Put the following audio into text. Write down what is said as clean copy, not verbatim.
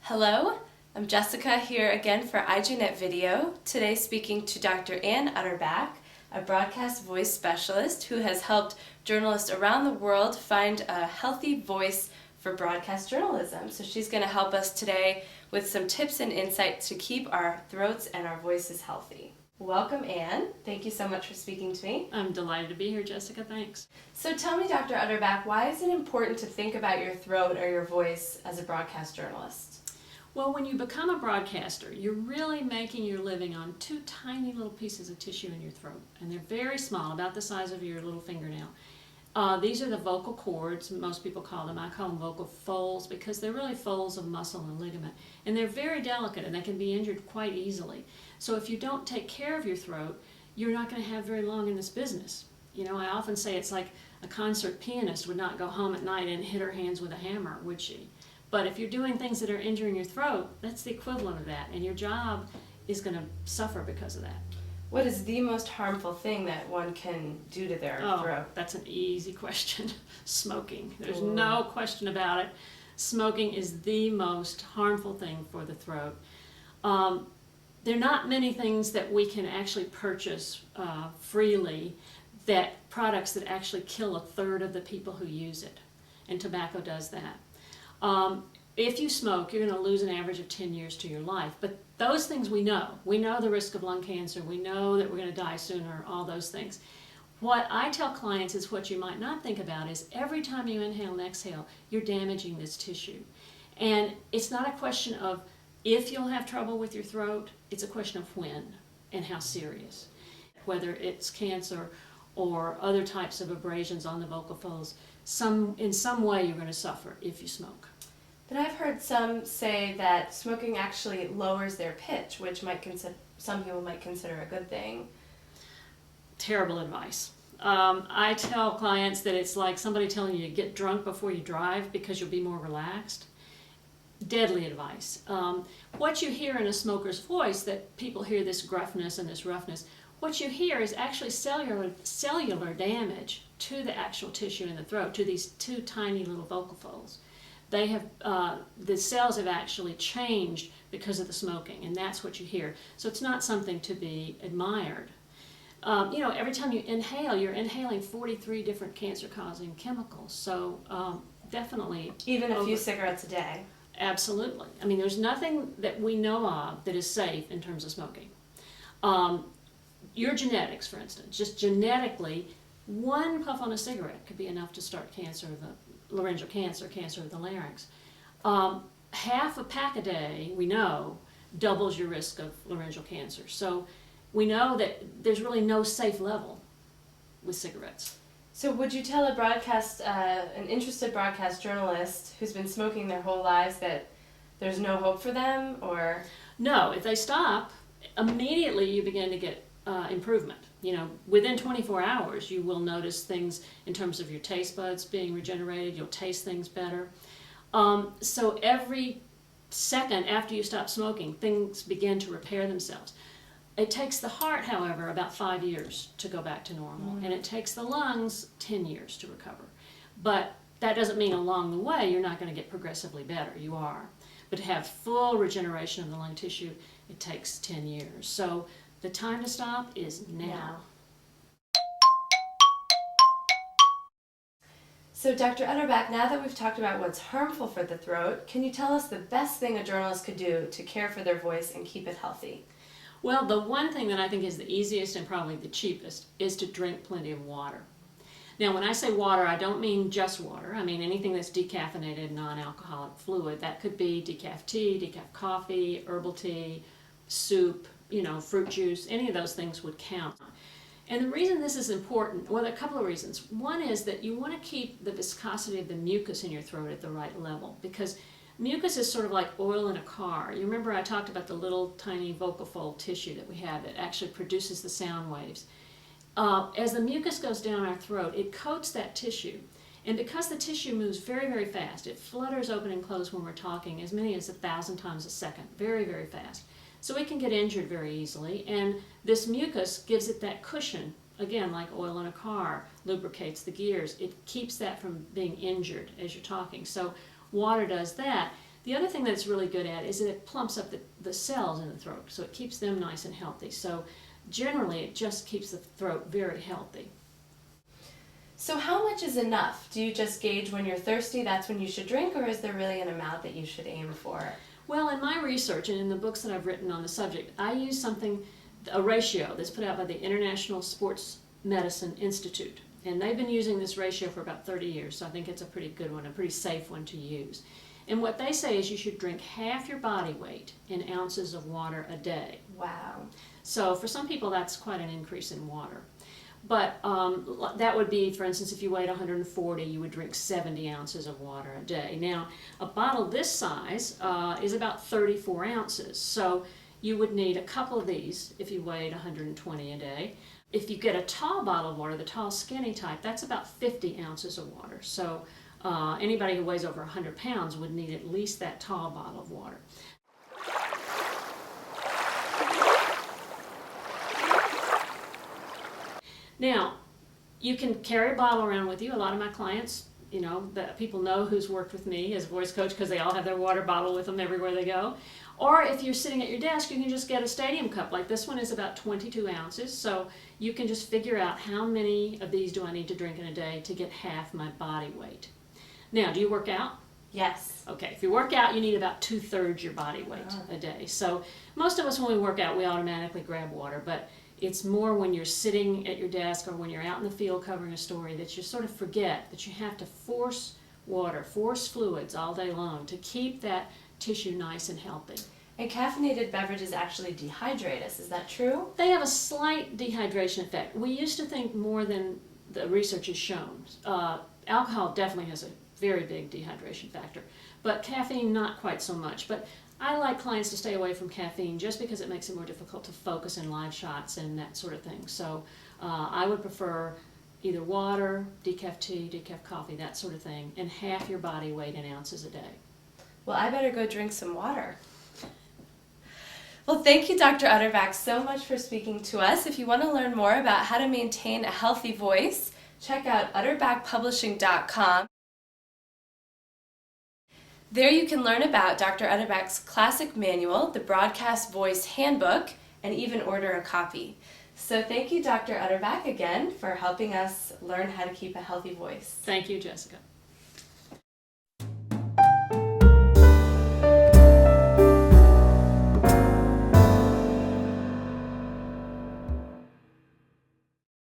Hello, I'm Jessica here again for IGNet Video, today speaking to Dr. Ann Utterback, a broadcast voice specialist who has helped journalists around the world find a healthy voice for broadcast journalism. So she's going to help us today with some tips and insights to keep our throats and our voices healthy. Welcome, Ann. Thank you so much for speaking to me. I'm delighted to be here, Jessica. Thanks. So tell me, Dr. Utterback, why is it important to think about your throat or your voice as a broadcast journalist? Well, when you become a broadcaster, you're really making your living on two tiny little pieces of tissue in your throat. And they're very small, about the size of your little fingernail. These are the vocal cords, most people call them. I call them vocal folds because they're really folds of muscle and ligament. And they're very delicate and they can be injured quite easily. So if you don't take care of your throat, you're not going to have very long in this business. You know, I often say it's like a concert pianist would not go home at night and hit her hands with a hammer, would she? But if you're doing things that are injuring your throat, that's the equivalent of that. And your job is going to suffer because of that. What is the most harmful thing that one can do to their throat? That's an easy question. Smoking. There's Ooh. no question about it. Smoking is the most harmful thing for the throat. There are not many things that we can actually purchase freely, that products that actually kill a third of the people who use it. And tobacco does that. If you smoke, you're going to lose an average of 10 years to your life. But those things we know. We know the risk of lung cancer. We know that we're going to die sooner, all those things. What I tell clients is what you might not think about is every time you inhale and exhale, you're damaging this tissue. And it's not a question of if you'll have trouble with your throat, it's a question of when and how serious. Whether it's cancer or other types of abrasions on the vocal folds, in some way you're going to suffer if you smoke. But I've heard some say that smoking actually lowers their pitch, which some people might consider a good thing. Terrible advice. I tell clients that it's like somebody telling you to get drunk before you drive because you'll be more relaxed. Deadly advice. What you hear in a smoker's voice, that people hear this gruffness and this roughness, what you hear is actually cellular damage to the actual tissue in the throat, to these two tiny little vocal folds. They have, the cells have actually changed because of the smoking, and that's what you hear. So it's not something to be admired. You know, every time you inhale, you're inhaling 43 different cancer-causing chemicals. So definitely. Even a few cigarettes a day. Absolutely. I mean, there's nothing that we know of that is safe in terms of smoking. Your genetics, for instance, just genetically, one puff on a cigarette could be enough to start cancer of the laryngeal cancer, cancer of the larynx. Half a pack a day, we know, doubles your risk of laryngeal cancer. So we know that there's really no safe level with cigarettes. So would you tell an interested broadcast journalist who's been smoking their whole lives that there's no hope for them, or? No, if they stop, immediately you begin to get improvement. You know, within 24 hours, you will notice things in terms of your taste buds being regenerated. You'll taste things better. So every second after you stop smoking, things begin to repair themselves. It takes the heart, however, about 5 years to go back to normal, and it takes the lungs 10 years to recover. But that doesn't mean along the way you're not going to get progressively better. You are. But to have full regeneration of the lung tissue, it takes 10 years. So the time to stop is now. So Dr. Utterback, now that we've talked about what's harmful for the throat, can you tell us the best thing a journalist could do to care for their voice and keep it healthy? Well, the one thing that I think is the easiest and probably the cheapest is to drink plenty of water. Now, when I say water, I don't mean just water. I mean anything that's decaffeinated, non-alcoholic fluid. That could be decaf tea, decaf coffee, herbal tea, soup, you know, fruit juice. Any of those things would count. And the reason this is important, well, there are a couple of reasons. One is that you want to keep the viscosity of the mucus in your throat at the right level, because mucus is sort of like oil in a car. You remember I talked about the little tiny vocal fold tissue that we have that actually produces the sound waves. As the mucus goes down our throat, it coats that tissue. And because the tissue moves very, very fast, it flutters open and close when we're talking, as many as 1,000 times a second, very, very fast. So it can get injured very easily, and this mucus gives it that cushion, again, like oil in a car, lubricates the gears. It keeps that from being injured as you're talking. So water does that. The other thing that it's really good at is that it plumps up the cells in the throat, so it keeps them nice and healthy. So generally, it just keeps the throat very healthy. So how much is enough? Do you just gauge when you're thirsty, that's when you should drink, or is there really an amount that you should aim for? Well, in my research and in the books that I've written on the subject, I use a ratio that's put out by the International Sports Medicine Institute. And they've been using this ratio for about 30 years, so I think it's a pretty good one, a pretty safe one to use. And what they say is you should drink half your body weight in ounces of water a day. Wow. So for some people, that's quite an increase in water. But that would be, for instance, if you weighed 140, you would drink 70 ounces of water a day. Now, a bottle this size is about 34 ounces. So you would need a couple of these if you weighed 120 a day. If you get a tall bottle of water, the tall skinny type, that's about 50 ounces of water. So anybody who weighs over 100 pounds would need at least that tall bottle of water. Now, you can carry a bottle around with you. A lot of my clients, people know who's worked with me as a voice coach because they all have their water bottle with them everywhere they go. Or if you're sitting at your desk, you can just get a stadium cup. Like this one is about 22 ounces, so you can just figure out how many of these do I need to drink in a day to get half my body weight. Now, do you work out? Yes. Okay, if you work out, you need about 2/3 your body weight a day. So most of us, when we work out, we automatically grab water, but it's more when you're sitting at your desk or when you're out in the field covering a story that you sort of forget that you have to force water, force fluids all day long to keep that tissue nice and healthy. And caffeinated beverages actually dehydrate us, is that true? They have a slight dehydration effect. We used to think more than the research has shown. Alcohol definitely has a very big dehydration factor, but caffeine not quite so much. But I like clients to stay away from caffeine just because it makes it more difficult to focus in live shots and that sort of thing. So I would prefer either water, decaf tea, decaf coffee, that sort of thing, and half your body weight in ounces a day. Well, I better go drink some water. Well, thank you, Dr. Utterback, so much for speaking to us. If you want to learn more about how to maintain a healthy voice, check out utterbackpublishing.com. There you can learn about Dr. Utterback's classic manual, the Broadcast Voice Handbook, and even order a copy. So thank you, Dr. Utterback, again, for helping us learn how to keep a healthy voice. Thank you, Jessica.